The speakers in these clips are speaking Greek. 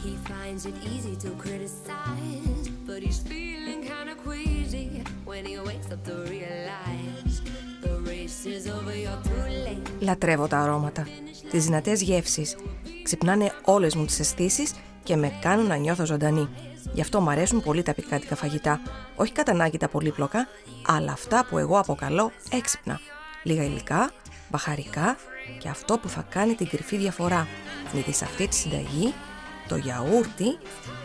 He finds it easy to criticize, but he's feeling kind of queasy when he wakes up to realize the race is over, you're too late. Λατρεύω τα αρώματα, τις δυνατές γεύσεις. Ξυπνάνε όλες μου τις αισθήσεις και με κάνουν να νιώθω ζωντανή. Γι' αυτό μου αρέσουν πολύ τα πικάντικα φαγητά. Όχι κατά ανάγκη τα πολύπλοκα, αλλά αυτά που εγώ αποκαλώ έξυπνα. Λίγα υλικά, μπαχαρικά και αυτό που θα κάνει την κρυφή διαφορά. Γιατί σε αυτή τη συνταγή το γιαούρτι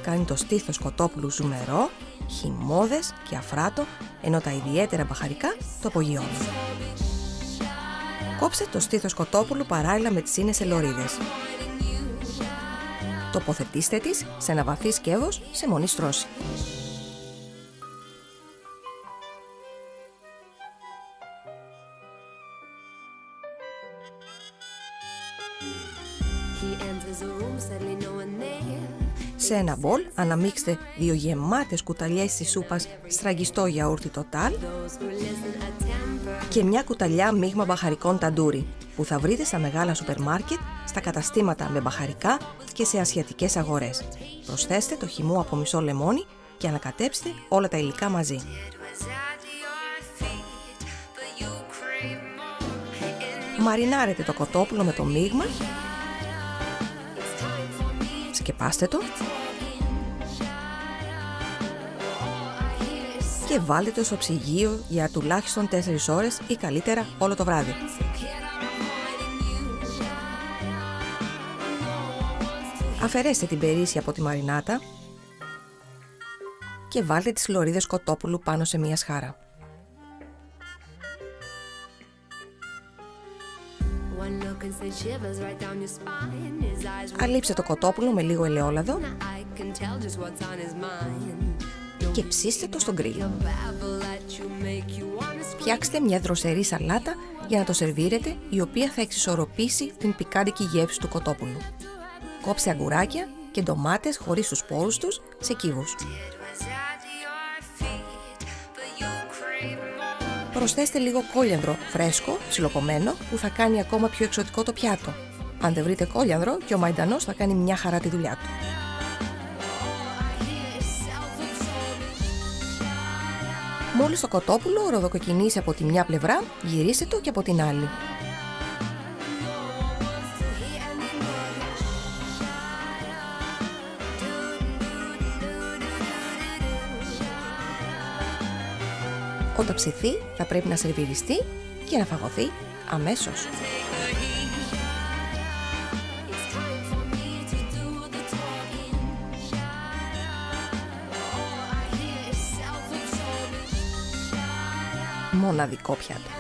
κάνει το στήθος κοτόπουλου ζουμερό, χυμώδες και αφράτο, ενώ τα ιδιαίτερα μπαχαρικά το απογειώνουν. Κόψε το στήθος κοτόπουλου παράλληλα με τις ίνες ελωρίδες. Τοποθετήστε τις σε ένα βαθύ σκεύος σε μονή στρώση. Σε ένα μπολ αναμίξτε 2 γεμάτες κουταλιές της σούπας στραγγιστό γιαούρτι τοτάλ και μια κουταλιά μείγμα μπαχαρικών ταντούρι που θα βρείτε στα μεγάλα σούπερ μάρκετ, στα καταστήματα με μπαχαρικά και σε ασιατικές αγορές. Προσθέστε το χυμό από μισό λεμόνι και ανακατέψτε όλα τα υλικά μαζί. Μαρινάρετε το κοτόπουλο με το μείγμα, σκεπάστε το και βάλτε το στο ψυγείο για τουλάχιστον 4 ώρες ή καλύτερα όλο το βράδυ. Αφαιρέστε την περίσσια από τη μαρινάτα και βάλτε τις λωρίδες κοτόπουλου πάνω σε μία σχάρα. Αλείψτε το κοτόπουλο με λίγο ελαιόλαδο και ψήστε το στο γκριλ. Φτιάξτε μια δροσερή σαλάτα για να το σερβίρετε, η οποία θα εξισορροπήσει την πικάντικη γεύση του κοτόπουλου. Κόψτε αγκουράκια και ντομάτες χωρίς τους σπόρους τους σε κύβους. Προσθέστε λίγο κόλιανδρο φρέσκο, ψιλοκομμένο, που θα κάνει ακόμα πιο εξωτικό το πιάτο. Αν δεν βρείτε κόλιανδρο, και ο μαϊντανός θα κάνει μια χαρά τη δουλειά του. Μόλις το κοτόπουλο ροδοκοκκινήσει από τη μια πλευρά, γυρίστε το και από την άλλη. Όταν ψηθεί θα πρέπει να σερβιριστεί και να φαγωθεί αμέσως. Μοναδικό πιάτο.